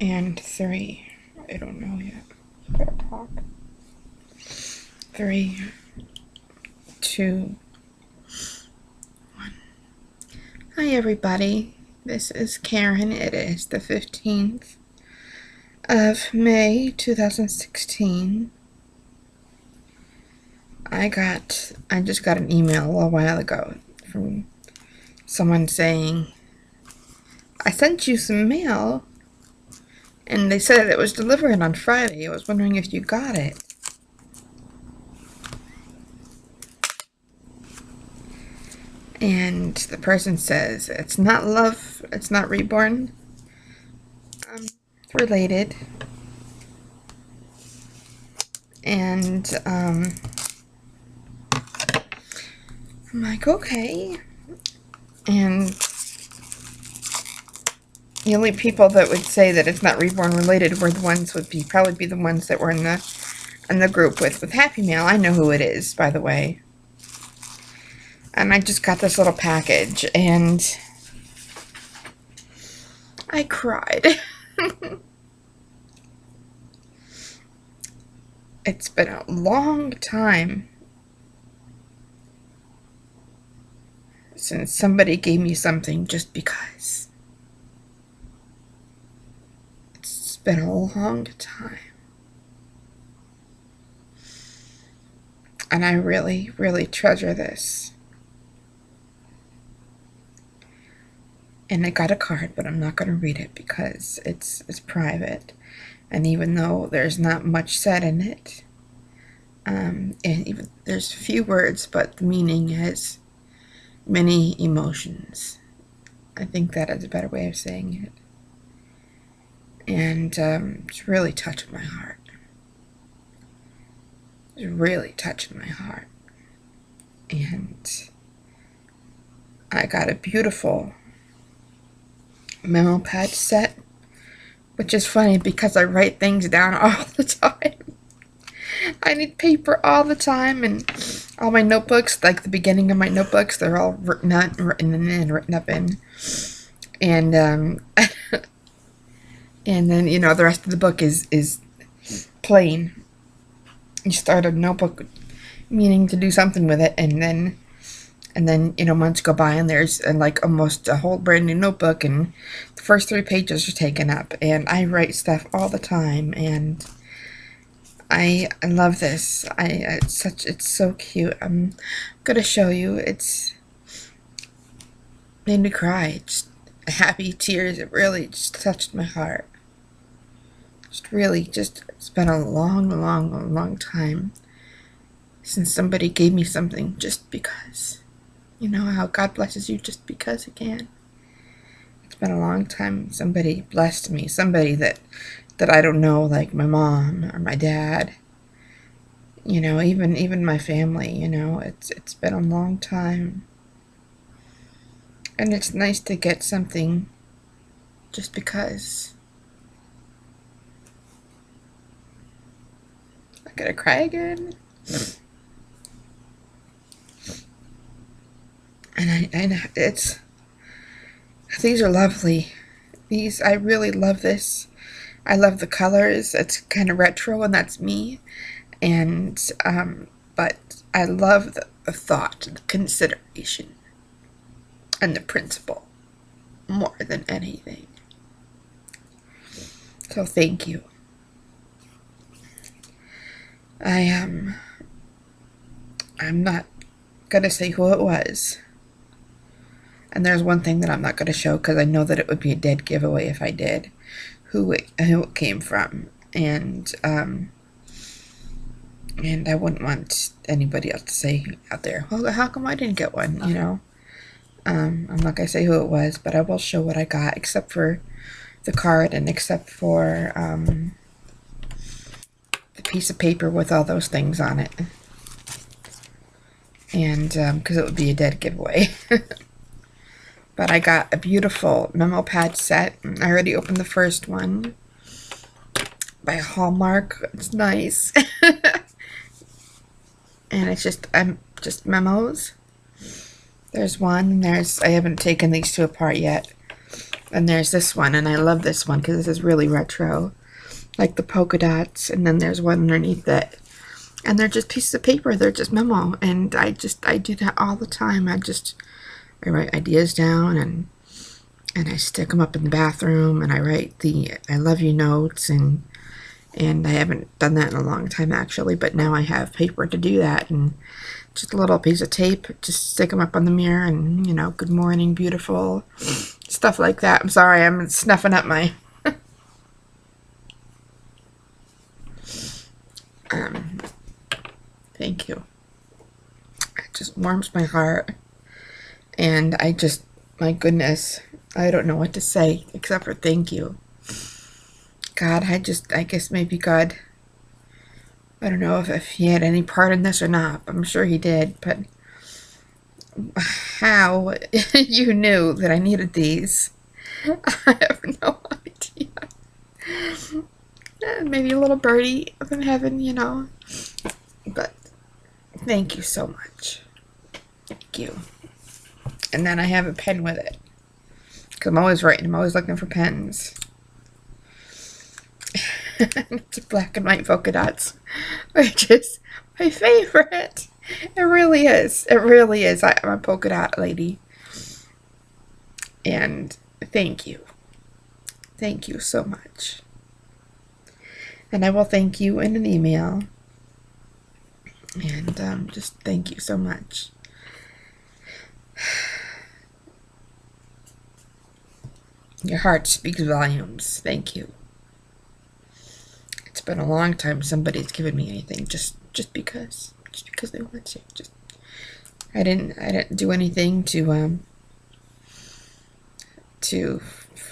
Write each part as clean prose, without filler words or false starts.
And 3. I don't know yet. Better talk. 3, 2, 1. Hi everybody. This is Karen. It is the 15th of May 2016. I just got an email a while ago from someone saying, I sent you some mail and they said it was delivered on Friday. I was wondering if you got it. And the person says, it's not love, it's not reborn, related. And I'm like, okay. And the only people that would say that it's not reborn related were the ones probably be the ones that were in the group with Happy Mail. I know who it is, by the way. And I just got this little package and I cried. It's been a long time since somebody gave me something just because. It's been a long time. And I really, really treasure this. And I got a card, but I'm not going to read it because it's private. And even though there's not much said in it, and even there's few words, but the meaning has many emotions. I think that is a better way of saying it. And it's really touching my heart. It's really touching my heart. And I got a beautiful memo pad set, which is funny because I write things down all the time. I need paper all the time, and all my notebooks, like the beginning of my notebooks, they're all written up in. And and then, you know, the rest of the book is plain. You start a notebook meaning to do something with it, and then, you know, months go by and there's like almost a whole brand new notebook and the first 3 pages are taken up. And I write stuff all the time, and I love this. It's so cute. I'm gonna show you. It's made me cry. Just happy tears. It really just touched my heart. It's been a long time since somebody gave me something just because. You know how God blesses you just because again. It's been a long time somebody blessed me. Somebody that I don't know, like my mom or my dad. You know, even my family, you know, it's been a long time. And it's nice to get something just because. I gotta cry again. And these are lovely. I really love this. I love the colors. It's kind of retro, and that's me. And but I love the thought, the consideration, and the principle more than anything. So thank you. I'm not gonna say who it was. And there's one thing that I'm not going to show because I know that it would be a dead giveaway if I did, who it came from, and I wouldn't want anybody else to say out there, well, how come I didn't get one? You know, I'm not going to say who it was, but I will show what I got, except for the card and except for the piece of paper with all those things on it, and because it would be a dead giveaway. But I got a beautiful memo pad set. I already opened the first one by Hallmark. It's nice. And it's just memos. There's one, and I haven't taken these two apart yet. And there's this one, and I love this one because this is really retro, like the polka dots. And then there's one underneath it, and they're just pieces of paper. They're just memo, and I do that all the time. I write ideas down, and I stick them up in the bathroom, and I write the I love you notes, and I haven't done that in a long time actually, but now I have paper to do that, and just a little piece of tape, just stick them up on the mirror, and, you know, good morning, beautiful, stuff like that. I'm sorry, I'm snuffing up my, thank you. It just warms my heart, and my goodness, I don't know what to say except for thank you. God, I guess maybe God, I don't know if he had any part in this or not. I'm sure he did, but how you knew that I needed these, I have no idea. Maybe a little birdie up in heaven, you know. But thank you so much. Thank you. And then I have a pen with it, because I'm always writing. I'm always looking for pens. It's black and white polka dots, which is my favorite. It really is. It really is. I'm a polka dot lady. And thank you. Thank you so much. And I will thank you in an email. And just thank you so much. Your heart speaks volumes. Thank you. It's been a long time somebody's given me anything just because they want to. I didn't do anything for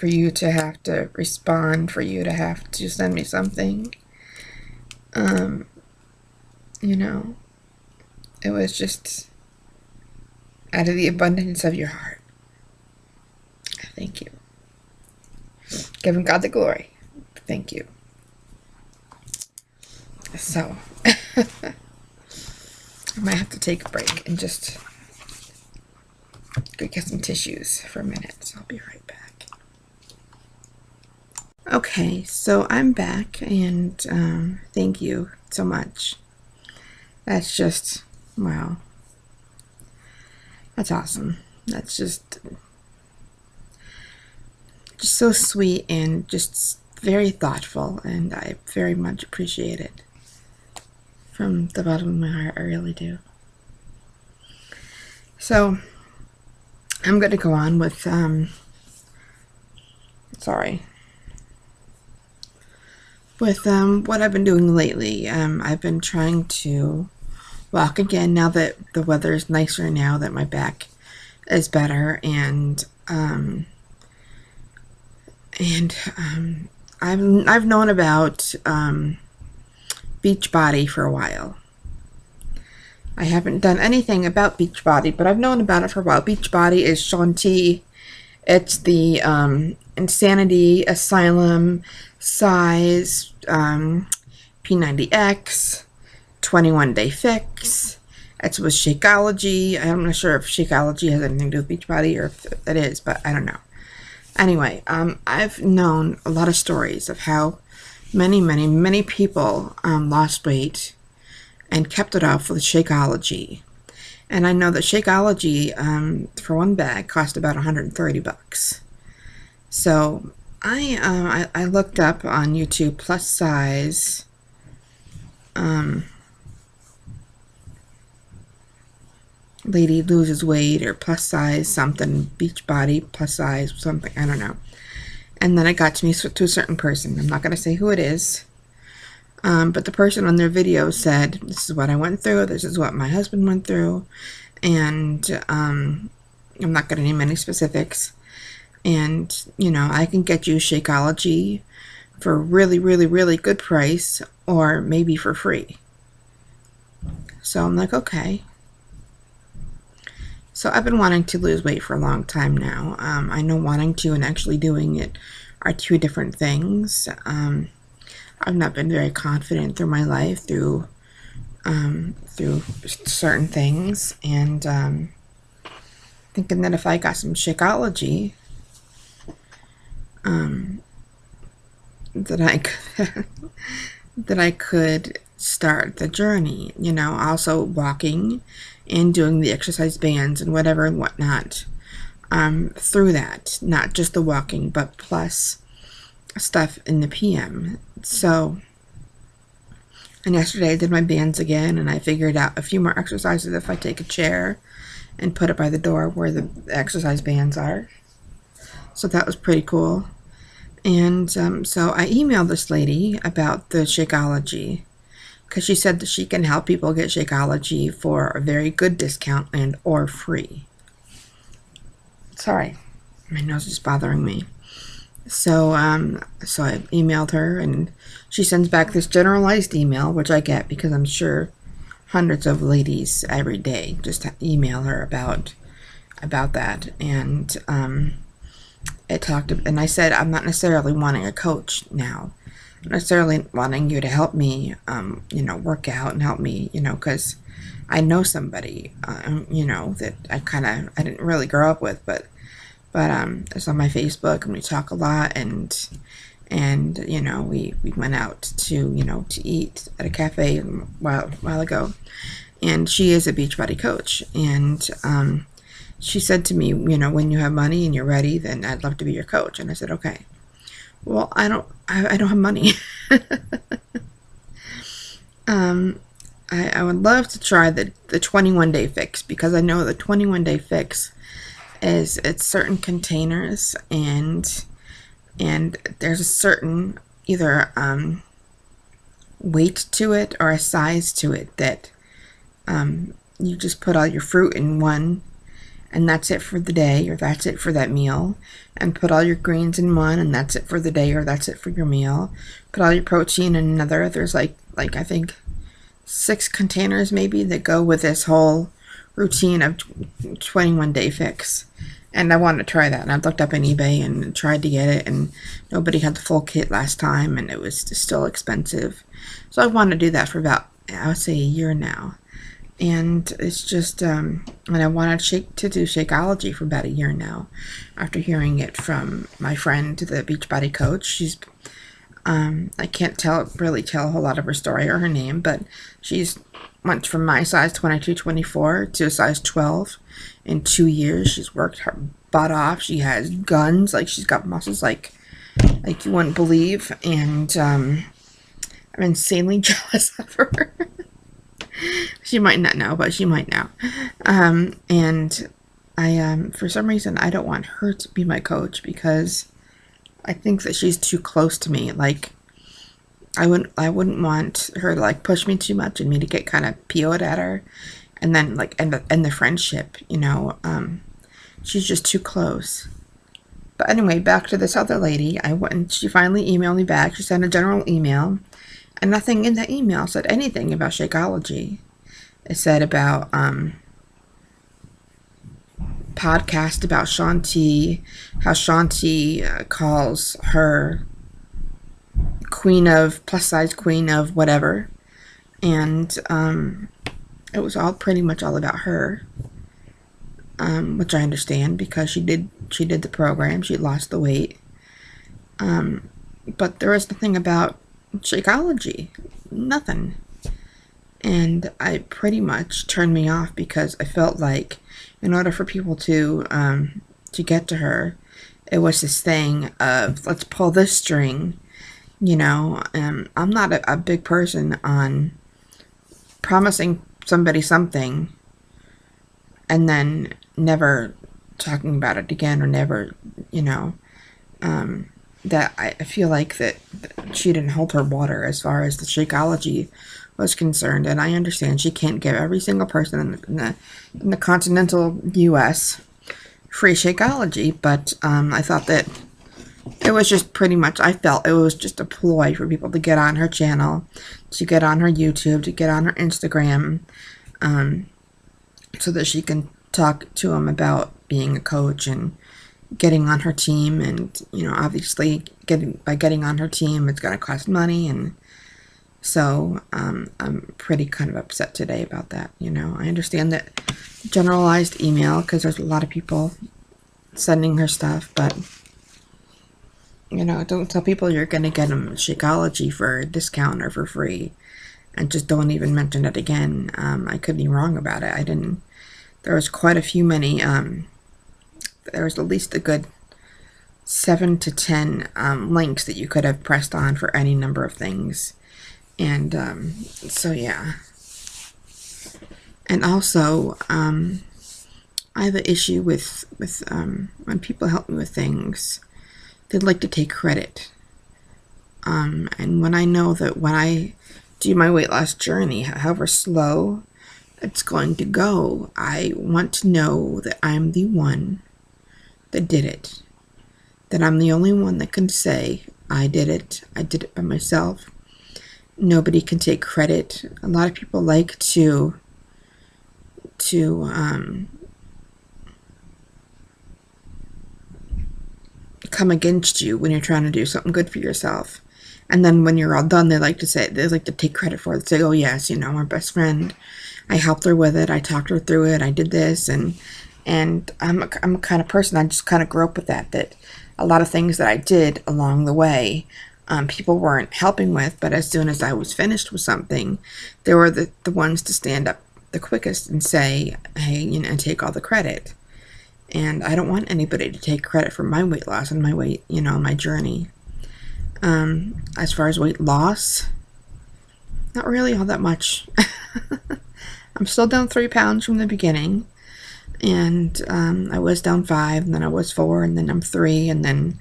you to have to respond, for you to have to send me something. You know, it was just out of the abundance of your heart. Thank you. Giving God the glory. Thank you. So, I might have to take a break and just go get some tissues for a minute. So I'll be right back. Okay, so I'm back, and thank you so much. That's just, wow. That's awesome. That's just so sweet and just very thoughtful, and I very much appreciate it. From the bottom of my heart, I really do. So, I'm going to go on with, what I've been doing lately. I've been trying to walk again now that the weather is nicer, now that my back is better, and I've known about Beachbody for a while. I haven't done anything about Beachbody, but I've known about it for a while. Beachbody is Shanti. It's the Insanity Asylum size P90X 21-day fix. It's with Shakeology. I'm not sure if Shakeology has anything to do with Beachbody or if it is, but I don't know. Anyway, I've known a lot of stories of how many people lost weight and kept it off with Shakeology. And I know that Shakeology, for one bag, cost about $130. So I looked up on YouTube plus size lady loses weight, or plus size something, Beachbody plus size something, I don't know. And then it got to me to a certain person. I'm not going to say who it is. But the person on their video said, this is what I went through, this is what my husband went through, and I'm not going to name any specifics. And, you know, I can get you Shakeology for a really, really, really good price, or maybe for free. So I'm like, okay. So I've been wanting to lose weight for a long time now. I know wanting to and actually doing it are two different things. I've not been very confident through my life through certain things, and thinking that if I got some Shakeology, that I could that I could start the journey, also walking and doing the exercise bands and whatever and whatnot, through that, not just the walking, but plus stuff in the PM. So, and yesterday I did my bands again, and I figured out a few more exercises if I take a chair and put it by the door where the exercise bands are. So that was pretty cool. And so I emailed this lady about the Shakeology, because she said that she can help people get Shakeology for a very good discount and or free. Sorry, my nose is bothering me. So so I emailed her, and she sends back this generalized email, which I get because I'm sure hundreds of ladies every day just email her about that. And it talked, and I said, I'm not necessarily wanting a coach now. I'm necessarily wanting you to help me, work out and help me, because I know somebody, that I didn't really grow up with, but it's on my Facebook, and we talk a lot, and we went out to eat at a cafe a while ago, and she is a Beachbody coach, and she said to me, when you have money and you're ready, then I'd love to be your coach. And I said, okay. Well, I don't have money. I would love to try the 21-day fix, because I know the 21-day fix is, it's certain containers, and there's a certain either weight to it or a size to it that you just put all your fruit in one, and that's it for the day, or that's it for that meal, and put all your greens in one, and that's it for the day, or that's it for your meal. Put all your protein in another. There's like I think 6 containers maybe that go with this whole routine of 21-day fix. And I wanted to try that, and I looked up on eBay and tried to get it, and nobody had the full kit last time, and it was still expensive. So I want to do that for about, I would say, a year now. And it's just, and I wanted to do Shakeology for about a year now, after hearing it from my friend, the Beachbody coach. She's, I can't really tell a whole lot of her story or her name, but she's went from my size 22, 24 to a size 12 in 2 years. She's worked her butt off. She has guns, like she's got muscles like you wouldn't believe, and I'm insanely jealous of her. She might not know, but she might know. And I, for some reason, I don't want her to be my coach, because I think that she's too close to me. Like, I wouldn't want her to like push me too much and me to get kind of PO'd at her, and then like end the friendship. She's just too close. But anyway, back to this other lady. I went, and she finally emailed me back. She sent a general email, and nothing in that email said anything about Shakeology. It said about podcast about Shanti, how Shanti calls her plus size queen of whatever, and it was all pretty much all about her, which I understand, because she did the program, she lost the weight, but there was nothing about Shakeology, nothing. And I pretty much turned me off, because I felt like in order for people to get to her, it was this thing of, let's pull this string, I'm not a big person on promising somebody something and then never talking about it again, or never, that I feel like that she didn't hold her water as far as the Shakeology was concerned. And I understand she can't give every single person in the continental U.S. free Shakeology, but I thought that it was just pretty much, I felt it was just a ploy for people to get on her channel, to get on her YouTube, to get on her Instagram, so that she can talk to them about being a coach and getting on her team. And obviously by getting on her team, it's going to cost money, and so I'm pretty kind of upset today about that. I understand that generalized email, because there's a lot of people sending her stuff, but Don't tell people you're going to get them Shakeology for a discount or for free. And just don't even mention it again. I could be wrong about it. I didn't. There was quite a few many. There was at least a good 7 to 10 links that you could have pressed on for any number of things. And so yeah. And also, I have an issue with when people help me with things, they'd like to take credit. And when I know that when I do my weight loss journey, however slow it's going to go, I want to know that I'm the one that did it. That I'm the only one that can say, I did it by myself. Nobody can take credit. A lot of people like to come against you when you're trying to do something good for yourself. And then when you're all done, they like to take credit for it. Say, oh yes, my best friend, I helped her with it, I talked her through it, I did this, and I'm a kind of person, I just kind of grew up with that a lot of things that I did along the way, people weren't helping with, but as soon as I was finished with something, they were the ones to stand up the quickest and say, hey, and take all the credit. And I don't want anybody to take credit for my weight loss and my weight, my journey. As far as weight loss, not really all that much. I'm still down 3 pounds from the beginning. And I was down 5, and then I was 4, and then I'm 3, and then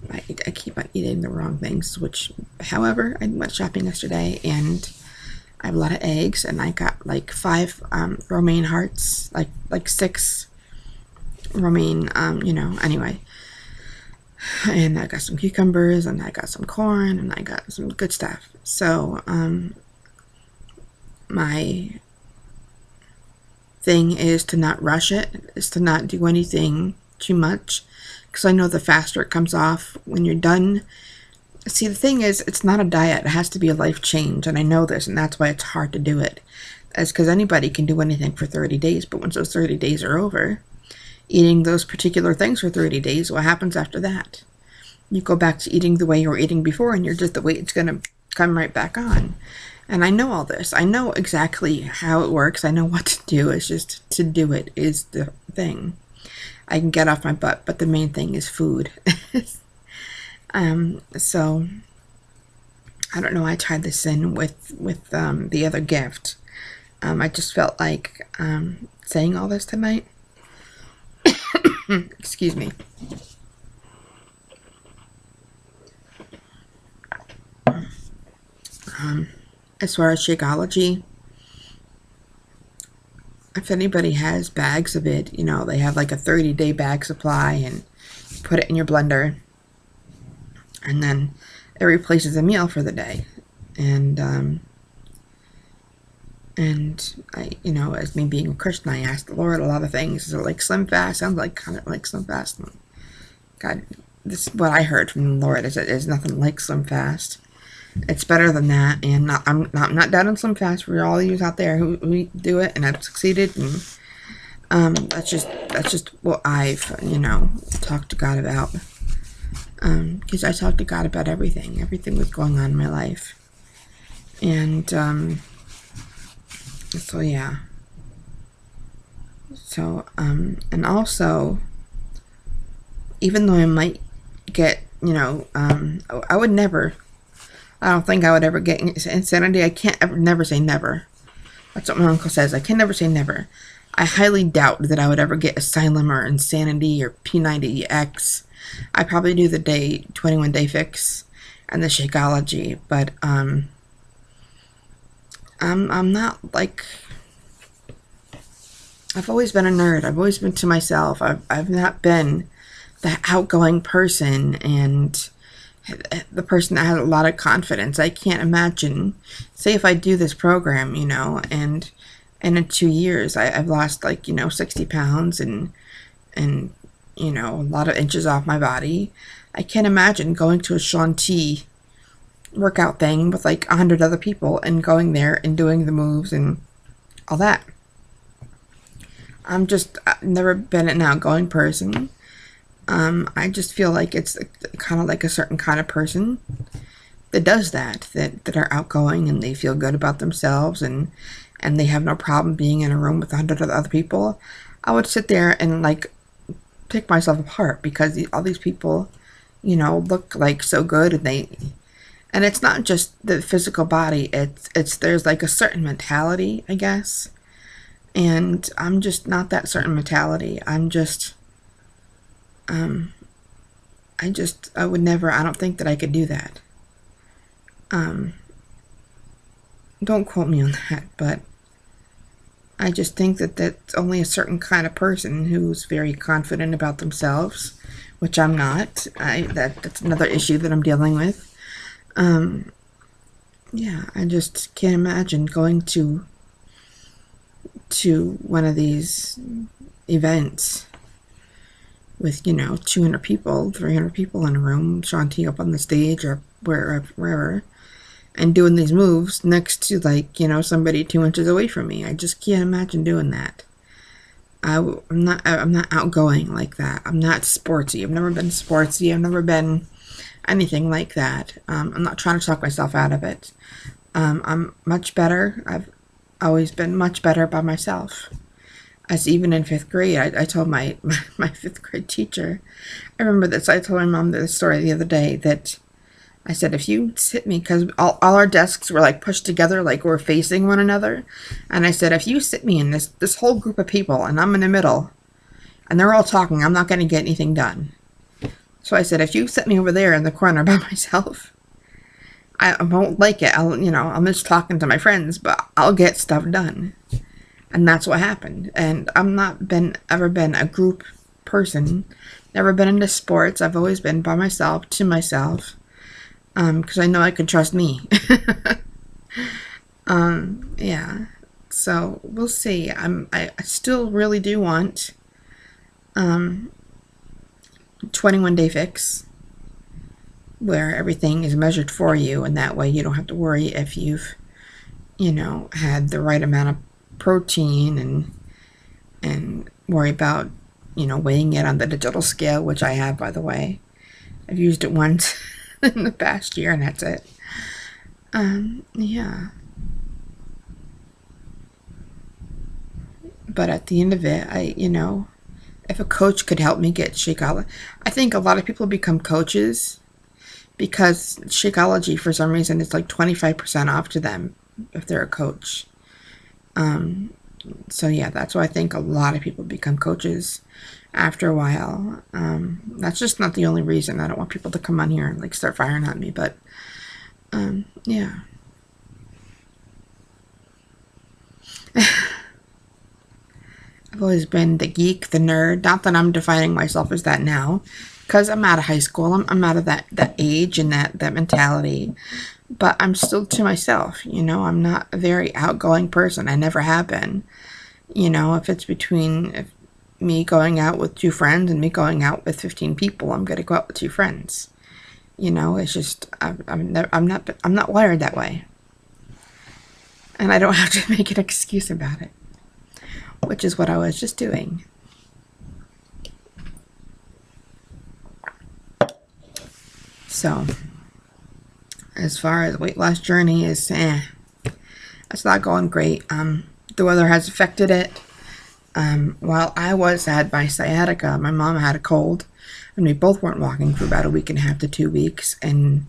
I keep on eating the wrong things, which, however, I went shopping yesterday, and I have a lot of eggs, and I got like 5 romaine hearts, like 6 romaine, anyway. And I got some cucumbers, and I got some corn, and I got some good stuff. So, my thing is to not rush it, is to not do anything too much, because I know the faster it comes off when you're done. See, the thing is, it's not a diet, it has to be a life change, and I know this, and that's why it's hard to do it. That's because anybody can do anything for 30 days, but once those 30 days are over, eating those particular things for 30 days, what happens after that? You go back to eating the way you were eating before, and the weight's going to come right back on. And I know all this. I know exactly how it works. I know what to do. It's just to do it is the thing. I can get off my butt, but the main thing is food. So I don't know why I tied this in with the other gift. I just felt like saying all this tonight. Excuse me. As far as Shakeology, if anybody has bags of it, they have like a 30-day bag supply, and put it in your blender, and then it replaces a meal for the day. And I, as me being a Christian, I asked the Lord a lot of things. Is it like Slim Fast? Sounds like kind of like Slim Fast. God, this is what I heard from the Lord. Is that there's nothing like Slim Fast. It's better than that, and I'm not down on Slim Fast for all of you out there who do it and have succeeded. And that's just what I've talked to God about. Because I talked to God about everything that's going on in my life, and so yeah. So and also, even though I might get I would never. I don't think I would ever get insanity. I can't never say never. That's what my uncle says. I can never say never. I highly doubt that I would ever get asylum or insanity or P90X. I probably do the 21-day fix and the Shakeology, but I'm not like. I've always been a nerd. I've always been to myself. I've not been the outgoing person and the person that has a lot of confidence. I can't imagine, say if I do this program, and in 2 years I've lost 60 pounds and a lot of inches off my body. I can't imagine going to a Shaun T workout thing with 100 other people and going there and doing the moves and all that. I've never been an outgoing person. I just feel like it's kind of like a certain kind of person that does that are outgoing and they feel good about themselves, and they have no problem being in a room with 100 other people. I would sit there and like pick myself apart because all these people, look like so good, and it's not just the physical body. It's there's like a certain mentality, I guess, and I'm just not that certain mentality. Um, I would never. I don't think that I could do that. Um, don't quote me on that, but I just think that that's only a certain kind of person who's very confident about themselves, which I'm not. That's another issue that I'm dealing with. Um, yeah, I just can't imagine going to one of these events with 200 people, 300 people in a room, Shanti up on the stage or wherever, and doing these moves next to somebody 2 inches away from me. I just can't imagine doing that. I'm not outgoing like that. I'm not sportsy. I've never been sportsy. I've never been anything like that. I'm not trying to talk myself out of it. I'm much better. I've always been much better by myself. As even in 5th grade, I told my 5th grade teacher, I remember this, I told my mom this story the other day, that I said, if you sit me, because all our desks were like pushed together, like we're facing one another, and I said, if you sit me in this whole group of people, and I'm in the middle, and they're all talking, I'm not going to get anything done. So I said, if you sit me over there in the corner by myself, I won't like it. I'm just talking to my friends, but I'll get stuff done. And that's what happened. And I'm not ever been a group person. Never been into sports. I've always been by myself, to myself. Because I know I can trust me. Yeah. So we'll see. I still really do want 21-day fix, where everything is measured for you, and that way you don't have to worry if you've had the right amount of protein, and worry about weighing it on the digital scale, which I have, by the way. I've used it once in the past year, and that's it. Yeah. But at the end of it, if a coach could help me get Shakeology, I think a lot of people become coaches because Shakeology, for some reason, it's like 25% off to them if they're a coach. So yeah, that's why I think a lot of people become coaches after a while. That's just not the only reason. I don't want people to come on here and like start firing at me, but yeah. I've always been the geek, the nerd. Not that I'm defining myself as that now, because I'm out of high school. I'm out of that age and that mentality. But I'm still to myself, I'm not a very outgoing person. I never have been. If it's between me going out with 2 friends and me going out with 15 people, I'm going to go out with 2 friends. It's just, I'm not wired that way. And I don't have to make an excuse about it, which is what I was just doing. So, as far as weight loss journey is, it's not going great. The weather has affected it. While I had my sciatica, my mom had a cold, and we both weren't walking for about a week and a half to 2 weeks. And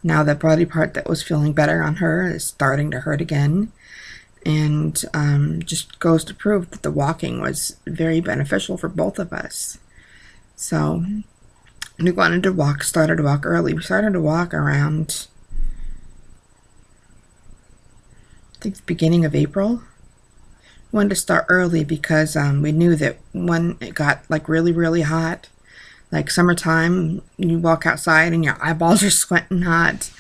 now the body part that was feeling better on her is starting to hurt again. And just goes to prove that the walking was very beneficial for both of us. So we started to walk early. We started to walk around, I think, the beginning of April. We wanted to start early because we knew that when it got like really, really hot, like summertime, you walk outside and your eyeballs are sweating hot,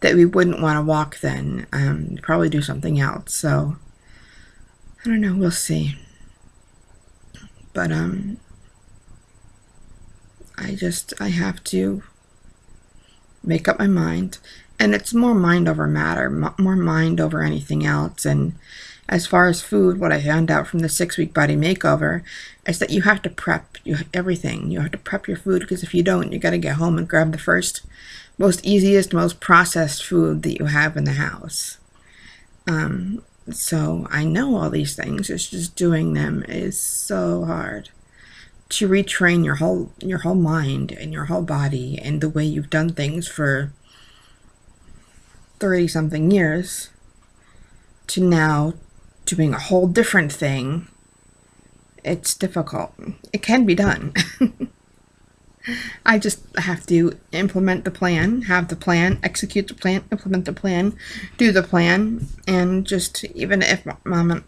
that we wouldn't want to walk then. Probably do something else. So I don't know. We'll see. But I have to make up my mind. And it's more mind over matter, more mind over anything else. And as far as food, what I found out from the 6-week body makeover is that you have to prep everything. You have to prep your food, because if you don't, you got to get home and grab the first, most easiest, most processed food that you have in the house. So I know all these things. It's just doing them is so hard. To retrain your whole mind and your whole body and the way you've done things for 30 something years to now doing a whole different thing. It's difficult. It can be done. I just have to implement the plan, have the plan, execute the plan, implement the plan, do the plan, and just, even if Mama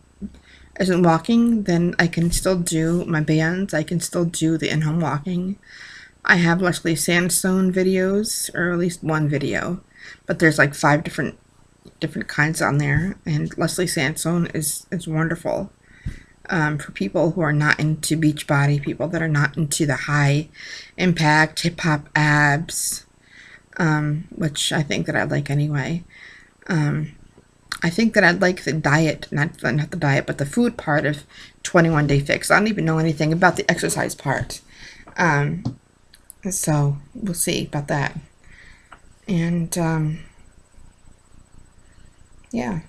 isn't walking, then I can still do my bands, I can still do the in-home walking. I have Leslie Sandstone videos, or at least one video, but there's like 5 different kinds on there, and Leslie Sandstone is wonderful. For people who are not into Beachbody, people that are not into the high impact hip hop abs, which I think that I'd like anyway. I think that I'd like the diet, not the diet, but the food part of 21 Day Fix. I don't even know anything about the exercise part. So we'll see about that. And yeah,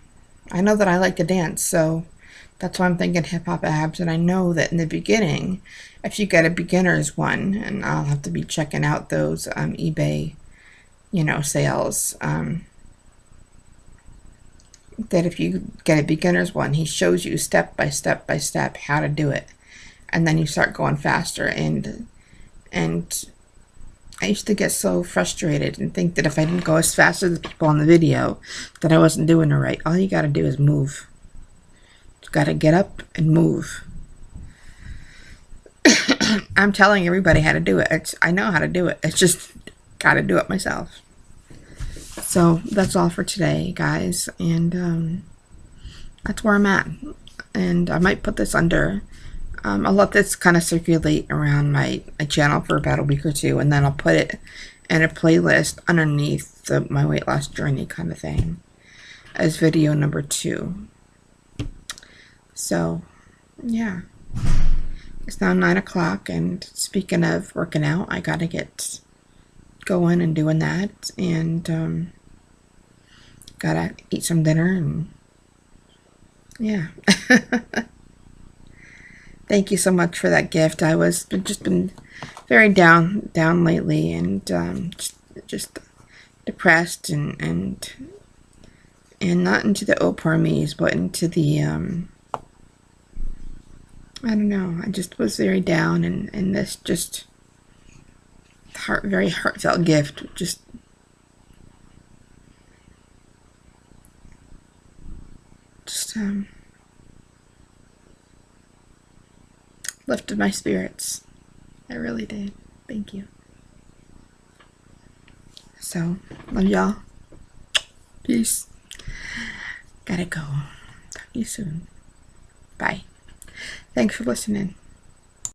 I know that I like to dance, so that's why I'm thinking hip-hop abs. And I know that in the beginning, if you get a beginner's one, and I'll have to be checking out those eBay, sales, that if you get a beginner's one, he shows you step by step by step how to do it. And then you start going faster. And I used to get so frustrated and think that if I didn't go as fast as the people on the video, that I wasn't doing it right. All you got to do is move. Got to get up and move. I'm telling everybody how to do it. I know how to do it. It's just got to do it myself. So that's all for today, guys. And that's where I'm at. And I might put this under. I'll let this kind of circulate around my channel for about a week or two. And then I'll put it in a playlist underneath my weight loss journey kind of thing as video number 2. So, yeah, it's now 9 o'clock, and speaking of working out, I gotta get going and doing that, and gotta eat some dinner, and yeah. Thank you so much for that gift. I was just been very down lately, and just depressed, and not into the oh poor me's, but into the I don't know. I just was very down, and this just very heartfelt gift just lifted my spirits. I really did. Thank you. So, love y'all. Peace. Gotta go. Talk to you soon. Bye. Thanks for listening.